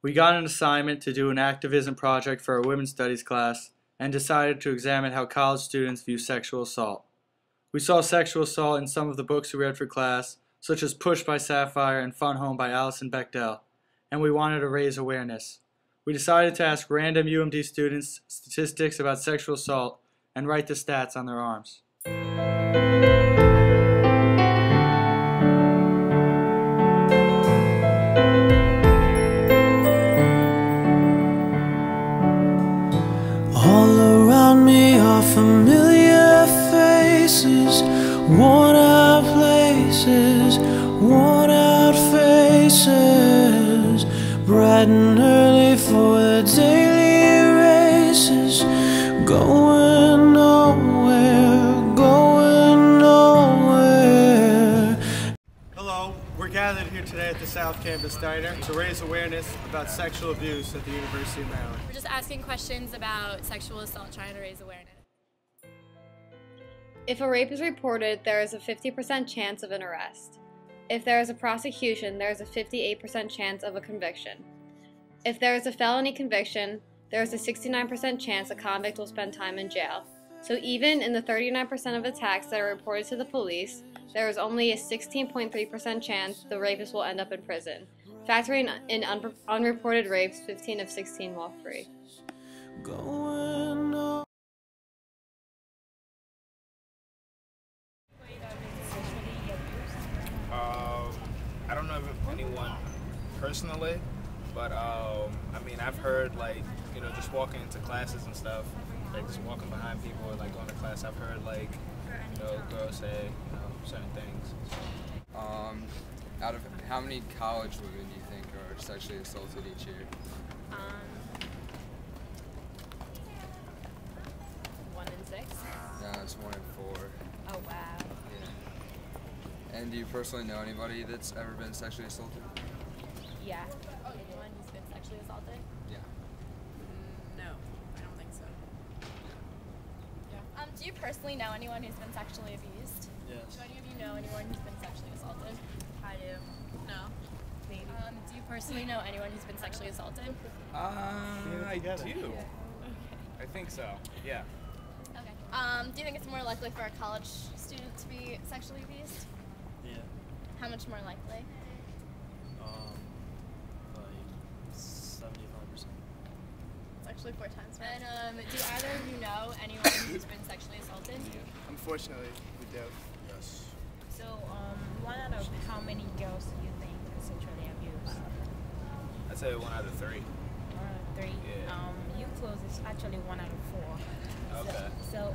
We got an assignment to do an activism project for our women's studies class and decided to examine how college students view sexual assault. We saw sexual assault in some of the books we read for class, such as Push by Sapphire and Fun Home by Alison Bechdel, and we wanted to raise awareness. We decided to ask random UMD students statistics about sexual assault and write the stats on their arms. All around me are familiar faces, worn out places, worn out faces, bright and early for the daily races, going nowhere, going nowhere. Hello, we're gathered here today at the South Campus Diner to raise awareness about sexual abuse at the University of Maryland. We're just asking questions about sexual assault, trying to raise awareness. If a rape is reported, there is a 50% chance of an arrest. If there is a prosecution, there is a 58% chance of a conviction. If there is a felony conviction, there is a 69% chance a convict will spend time in jail. So even in the 39% of attacks that are reported to the police, there is only a 16.3% chance the rapist will end up in prison. Factoring in unreported rapes, 15 of 16 walk free. I don't know if anyone personally, but I mean, I've heard, like, you know, just walking into classes and stuff, like just walking behind people or like going to class, I've heard, like, you know, girls say, you know, certain things. Out of how many college women do you think are sexually assaulted each year? 1 in 6. No, it's 1 in 4. Oh wow. Yeah. And do you personally know anybody that's ever been sexually assaulted? Yeah. Anyone who's been sexually assaulted? Yeah. No, I don't think so. Yeah. Do you personally know anyone who's been sexually abused? Yes. Do any of you know anyone who's been sexually assaulted? I do. No. Maybe. Do you personally know anyone who's been sexually assaulted? I do. Okay. I think so. Yeah. Okay. Do you think it's more likely for a college student to be sexually abused? Yeah. How much more likely? Like 75%. It's actually 4 times more. And do either of you know anyone who's been sexually assaulted? Unfortunately, we do. Yes. So, 1 out of how many girls do you think are sexually abused? I'd say 1 out of 3. 1 out of 3. Yeah. You close is actually 1 out of 4. Okay. So,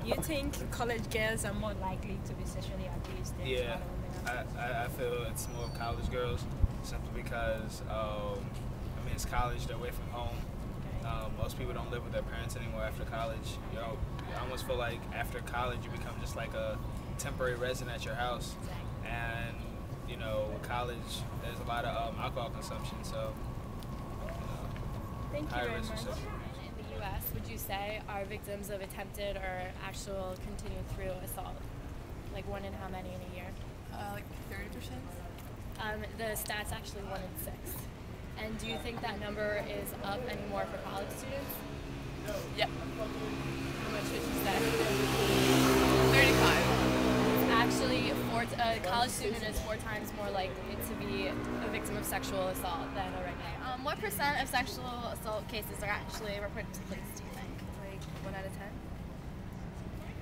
you think college girls are more likely to be sexually abused than Yeah, other women? I feel it's more college girls, simply because I mean, it's college, they're away from home. Most people don't live with their parents anymore after college. You know, I almost feel like after college you become just like a temporary resident at your house. And you know, with college there's a lot of alcohol consumption, so Thank you high very risk much. of sex. In the U.S., would you say are victims of attempted or actual continued through assault? Like 1 in how many in a year? Like 30%? The stats actually 1 in 6. And do you think that number is up anymore for college students? Yep. How much would you say? 35. It's actually a college student is 4 times more likely to be a victim of sexual assault than a regular. What percent of sexual assault cases are actually reported to police, do you think? Like 1 out of 10?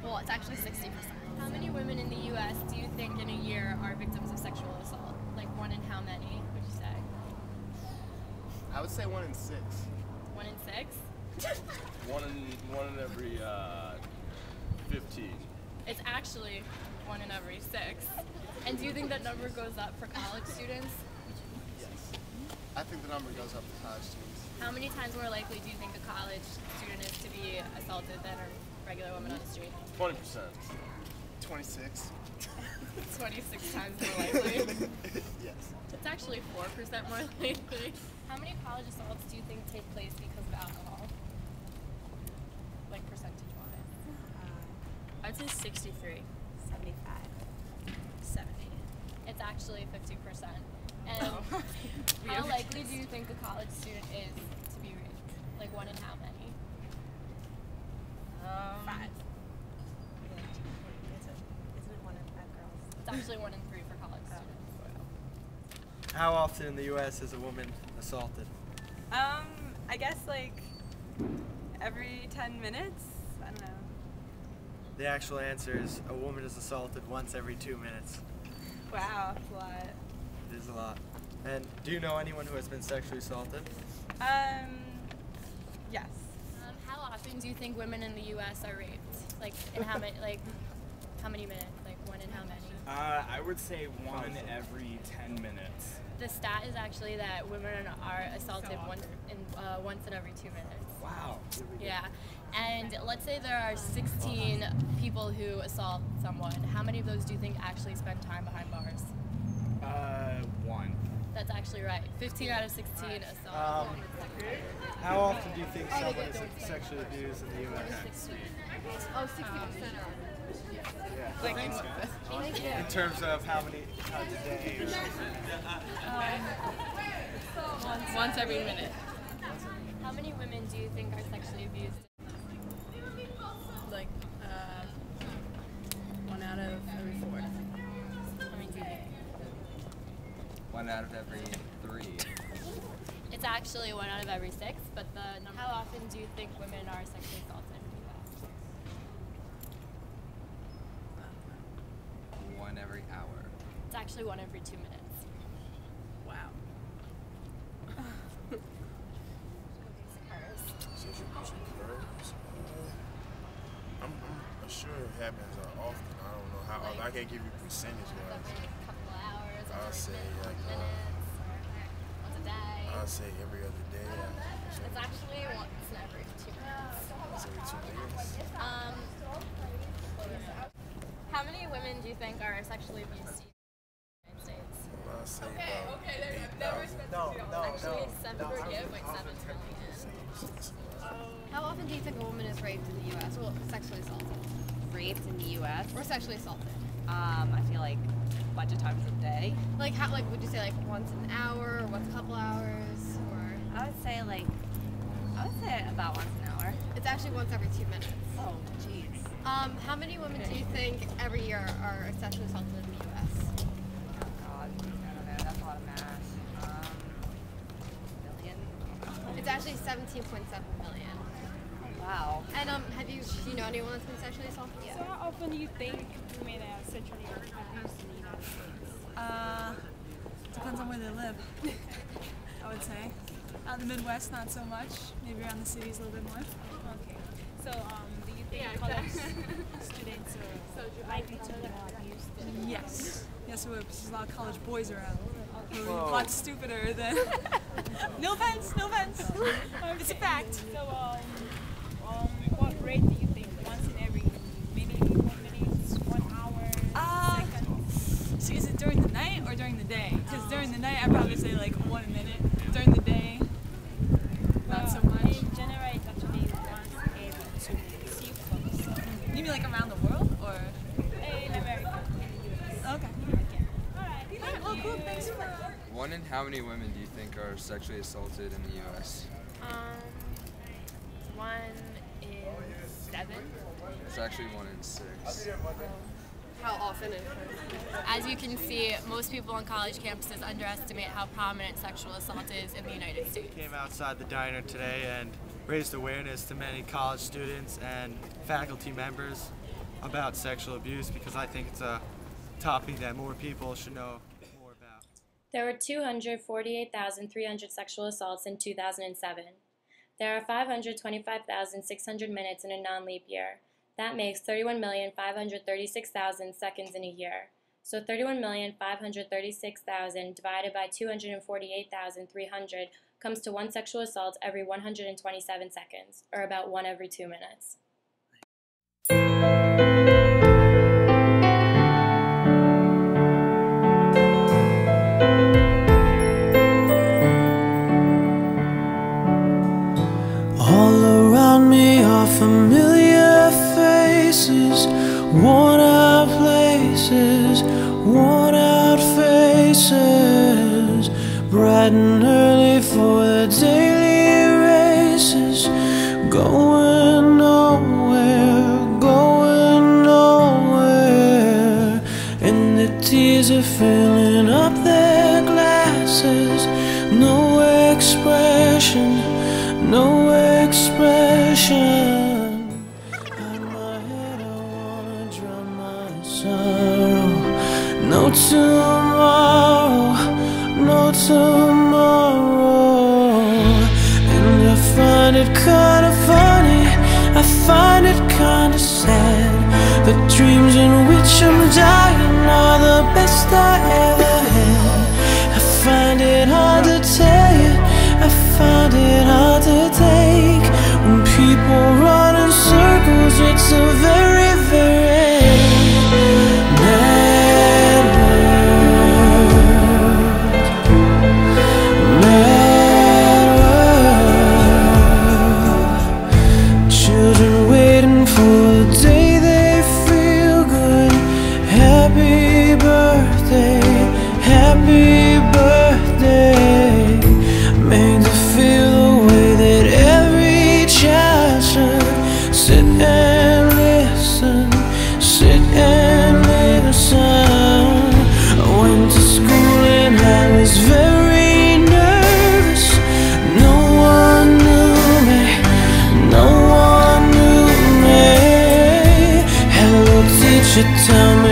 Well, it's actually 60%. How many women in the U.S. do you think in a year are victims of sexual assault? Like 1 in how many, would you say? I would say 1 in 6. 1 in 6? one in every 15. It's actually 1 in every 6. And do you think that number goes up for college students? Yes. I think the number goes up for college students. How many times more likely do you think a college student is to be assaulted than a regular woman on the street? 20%. 26. 26 times more likely. Yes. It's actually 4% more likely. How many college assaults do you think take place because of alcohol? Like percentage-wise? I'd say 63. 75. 70. It's actually 50%. And how likely do you think a college student is to be raped? Like, one in how many? 5. It's actually 1 in 3 for college students. How often in the U.S. is a woman assaulted? I guess like every 10 minutes. I don't know. The actual answer is a woman is assaulted once every 2 minutes. Wow, that's a lot. It is a lot. And do you know anyone who has been sexually assaulted? Yes. How often do you think women in the U.S. are raped? Like, in how many? Like, how many minutes? Like, 1 in how many? I would say 1 every 10 minutes. The stat is actually that women are assaulted once in every 2 minutes. Wow. Yeah, and let's say there are 16 people who assault someone. How many of those do you think actually spend time behind bars? 1. That's actually right. 15 out of 16 assault. How often do you think someone is sexually abused in the U.S.? Oh, 60% are. Like In terms of how many times a day? Or once every minute. How many women do you think are sexually abused? Like 1 out of every 4. How many do you think? 1 out of every 3. It's actually 1 out of every 6, but the number. How often do you think women are sexually assaulted in the U.S.? 1 every hour. It's actually 1 every 2 minutes. Wow. I'm sure it happens often. I don't know how. I can't give you percentage wise. Every couple of hours, I'll every say like minutes, or once a day. I'll say every other day. It's actually once every 2 minutes. Once every 2 minutes. How many women do you think are sexually abused in the United States? I'll say about 8,000. Actually, 7.7 million. How often do you think a woman is raped in the U.S.? Well, sexually assaulted. Raped in the U.S. Or sexually assaulted. I feel like a bunch of times a day. Like, how? Like, would you say like once an hour, or once a couple hours, or? I would say about once an hour. It's actually once every 2 minutes. Oh, jeez. How many women do you think every year are sexually assaulted in the U.S.? Oh God, I don't know. That's a lot of math. Million. It's actually 17.7 million. Wow. And do you know anyone that's been sexually assaulted yet? So how often do you think women are sexually abused in the United States? Depends on where they live, I would say. Out in the Midwest, not so much. Maybe around the cities a little bit more. Okay. So do you think college students are likely to be more abused? Yes. Yes, we would, because there's a lot of college boys around. Who are a lot stupider than... No offense, no offense. It's a fact. So what rate do you think? Once in every minute, 1 minute, 1 hour, seconds? So is it during the night or during the day? Because during the night, I'd probably say like 1 minute. During the day, not so much. In general, it's actually once every 2 minutes. You mean like around the world, or? In America, in the US. Okay. Alright. Well, cool. Thanks for. 1 in how many women do you think are sexually assaulted in the U.S.? 1 in 7. It's actually 1 in 6. How often? As you can see, most people on college campuses underestimate how prominent sexual assault is in the United States. Came outside the diner today and raised awareness to many college students and faculty members about sexual abuse because I think it's a topic that more people should know more about. There were 248,300 sexual assaults in 2007. There are 525,600 minutes in a non-leap year. That makes 31,536,000 seconds in a year. So 31,536,000 divided by 248,300 comes to 1 sexual assault every 127 seconds, or about 1 every 2 minutes. All around me are familiar faces, worn out places, worn out faces. late for the daily races, going nowhere, going nowhere. And the tears are filling up their glasses. No expression, no expression. Out of my head I wanna drown my sorrow. No tomorrow, no tomorrow. And I find it kinda funny, I find it kinda sad. The dreams in which I'm dying are the best I ever had. I find it hard to tell you, I find it hard to take. When people run in circles, it's a very, very mad world. Mad world. Children waiting for the day they feel good. Happy birthday, happy birthday. Made to feel the way that every child should. Sit and listen, sit and listen. I went to school and I was very nervous. No one knew me, no one knew me. Hello teacher, tell me